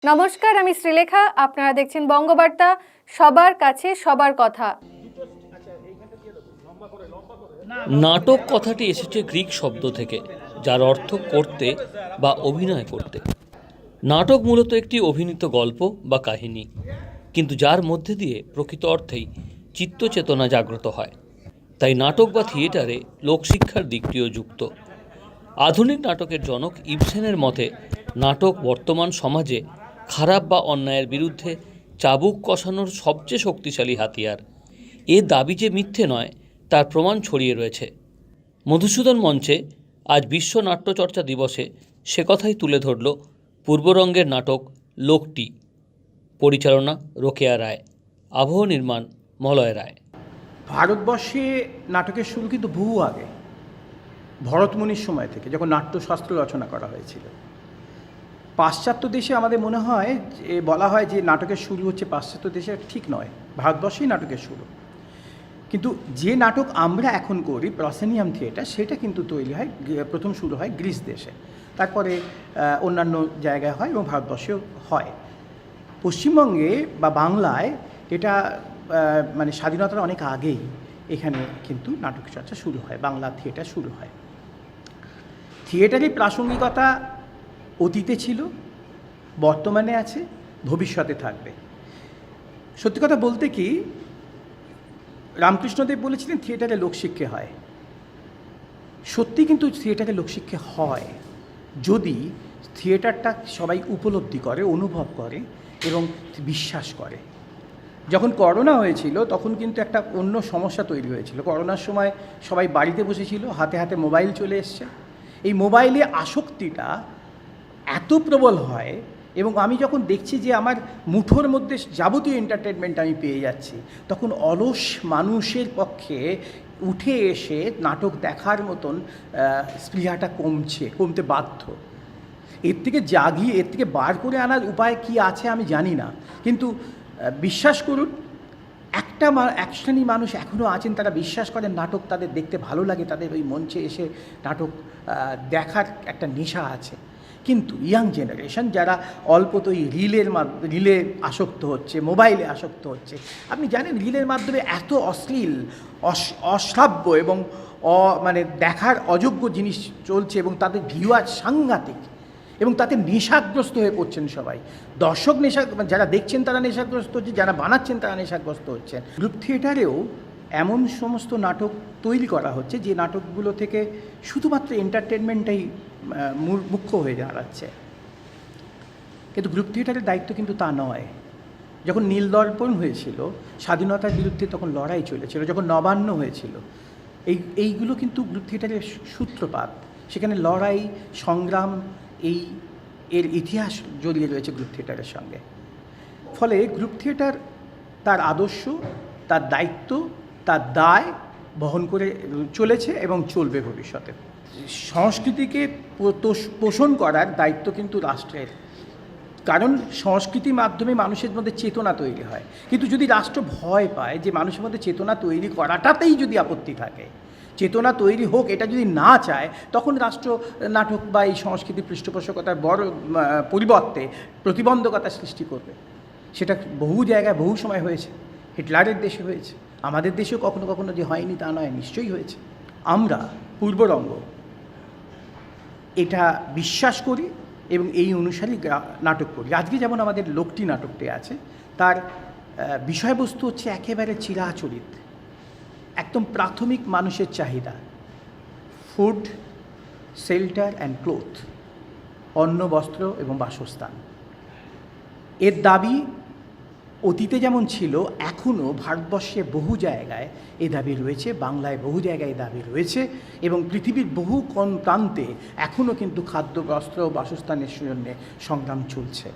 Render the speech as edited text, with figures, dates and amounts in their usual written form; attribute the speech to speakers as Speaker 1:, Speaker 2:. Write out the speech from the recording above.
Speaker 1: নমস্কার, আমি শ্রীলেখা। আপনারা দেখছেন বঙ্গবার্তা, সবার কাছে সবার কথা।
Speaker 2: নাটক কথাটি এসেছে গ্রিক শব্দ থেকে, যার অর্থ করতে বা অভিনয় করতে। নাটক মূলত একটি অভিনীত গল্প বা কাহিনী, কিন্তু যার মধ্যে দিয়ে প্রকৃত অর্থেই চিত্তচেতনা জাগ্রত হয়। তাই নাটক বা থিয়েটারে লোকশিক্ষার দিকটিও যুক্ত। আধুনিক নাটকের জনক ইবসেনের মতে, নাটক বর্তমান সমাজে খারাপ বা অন্যায়ের বিরুদ্ধে চাবুক কষানোর সবচেয়ে শক্তিশালী হাতিয়ার। এ দাবি যে মিথ্যে নয়, তার প্রমাণ ছড়িয়ে রয়েছে। মধুসূদন মঞ্চে আজ বিশ্ব নাট্যচর্চা দিবসে সে কথাই তুলে ধরল পূর্বরঙ্গের নাটক লোকটি। পরিচালনা রোকেয়া রায়, আবহ নির্মাণ মলয় রায়।
Speaker 3: ভারতবর্ষে নাটকের শুরু কিন্তু বহু আগে, ভরতমুনির সময় থেকে, যখন নাট্যশাস্ত্র রচনা করা হয়েছিল। পাশ্চাত্য দেশে আমাদের মনে হয় যে বলা হয় যে নাটকের শুরু হচ্ছে পাশ্চাত্য দেশে, ঠিক নয়, ভারতবর্ষেই নাটকের শুরু। কিন্তু যে নাটক আমরা এখন করি, প্রসেনিয়াম থিয়েটার, সেটা কিন্তু তৈরি হয়, প্রথম শুরু হয় গ্রিস দেশে, তারপরে অন্যান্য জায়গায় হয় এবং ভারতবর্ষেও হয়। পশ্চিমবঙ্গে বা বাংলায় এটা মানে স্বাধীনতার অনেক আগেই এখানে কিন্তু নাটক চর্চা শুরু হয়, বাংলা থিয়েটার শুরু হয়। থিয়েটারের প্রাসঙ্গিকতা অতীতে ছিল, বর্তমানে আছে, ভবিষ্যতে থাকবে। সত্যি কথা বলতে কি, রামকৃষ্ণদেব বলেছিলেন থিয়েটারে লোকশিক্ষা হয়। সত্যি কিন্তু থিয়েটারে লোকশিক্ষা হয় যদি থিয়েটারটা সবাই উপলব্ধি করে, অনুভব করে এবং বিশ্বাস করে। যখন করোনা হয়েছিল তখন কিন্তু একটা অন্য সমস্যা তৈরি হয়েছিল। করোনার সময় সবাই বাড়িতে বসেছিল, হাতে হাতে মোবাইল চলে এসছে। এই মোবাইলে আসক্তিটা এত প্রবল হয়, এবং আমি যখন দেখছি যে আমার মুঠোর মধ্যে যাবতীয় এন্টারটেনমেন্ট আমি পেয়ে যাচ্ছি, তখন অলস মানুষের পক্ষে উঠে এসে নাটক দেখার মতন স্পৃহাটা কমতে বাধ্য। এর থেকে জাগিয়ে, এর থেকে বার করে আনার উপায় কি আছে আমি জানি না, কিন্তু বিশ্বাস করুন, এক শ্রেণী মানুষ এখনও আছেন, তারা বিশ্বাস করেন নাটক তাদের দেখতে ভালো লাগে, তাদের ওই মঞ্চে এসে নাটক দেখার একটা নেশা আছে। কিন্তু ইয়াং জেনারেশন যারা অল্পতই রিলে আসক্ত হচ্ছে, মোবাইলে আসক্ত হচ্ছে, আপনি জানেন রিলের মাধ্যমে এত অশ্লীল, অশ্রাব্য এবং মানে দেখার অযোগ্য জিনিস চলছে, এবং তাদের ভিউয়ার সাংঘাতিক, এবং তাতে নেশাগ্রস্ত হয়ে পড়ছেন সবাই। দর্শক যারা দেখছেন তারা নেশাগ্রস্ত হচ্ছে, যারা বানাচ্ছেন তারা নেশাগ্রস্ত হচ্ছেন। গ্রুপ থিয়েটারেও এমন সমস্ত নাটক তৈরি করা হচ্ছে যে নাটকগুলো থেকে শুধুমাত্র এন্টারটেনমেন্টটাই মুখ্য হয়ে দাঁড়াচ্ছে। কিন্তু গ্রুপ থিয়েটারের দায়িত্ব কিন্তু তা নয়। যখন নীলদর্পণ হয়েছিল, স্বাধীনতার বিরুদ্ধে তখন লড়াই চলেছিল, যখন নবান্ন হয়েছিল, এইগুলো কিন্তু গ্রুপ থিয়েটারের সূত্রপাত। সেখানে লড়াই, সংগ্রাম, এর ইতিহাস জড়িয়ে রয়েছে গ্রুপ থিয়েটারের সঙ্গে। ফলে গ্রুপ থিয়েটার তার আদর্শ, তার দায়িত্ব, তার দায় বহন করে চলেছে এবং চলবে ভবিষ্যতে। সংস্কৃতিকে পোষণ করার দায়িত্ব কিন্তু রাষ্ট্রের, কারণ সংস্কৃতির মাধ্যমে মানুষের মধ্যে চেতনা তৈরি হয়। কিন্তু যদি রাষ্ট্র ভয় পায় যে মানুষের মধ্যে চেতনা তৈরি করাটাতেই যদি আপত্তি থাকে, চেতনা তৈরি হোক এটা যদি না চায়, তখন রাষ্ট্র নাটক বা এই সংস্কৃতি পৃষ্ঠপোষকতার বড় পরিবর্তে প্রতিবন্ধকতা সৃষ্টি করবে। সেটা বহু জায়গায় বহু সময় হয়েছে। হিটলারের দেশে হয়েছে, আমাদের দেশেও কখনো কখনো যে হয়নি তা নয়, নিশ্চয়ই হয়েছে। আমরা পূর্বরঙ্গ এটা বিশ্বাস করি এবং এই অনুসারেই নাটক করি। আজকে যেমন আমাদের লোকটি নাটকটি আছে, তার বিষয়বস্তু হচ্ছে একেবারে চিরাচরিত, একদম প্রাথমিক মানুষের চাহিদা, ফুড, শেল্টার অ্যান্ড ক্লোথ, অন্ন, বস্ত্র এবং বাসস্থান। এর দাবি অতীতে যেমন ছিল, এখনও ভারতবর্ষে বহু জায়গায় এ দাবি রয়েছে, বাংলায় বহু জায়গায় দাবি রয়েছে, এবং পৃথিবীর বহু কোন প্রান্তে এখনও কিন্তু খাদ্য, বস্ত্র ও বাসস্থানের জন্য সংগ্রাম চলছে।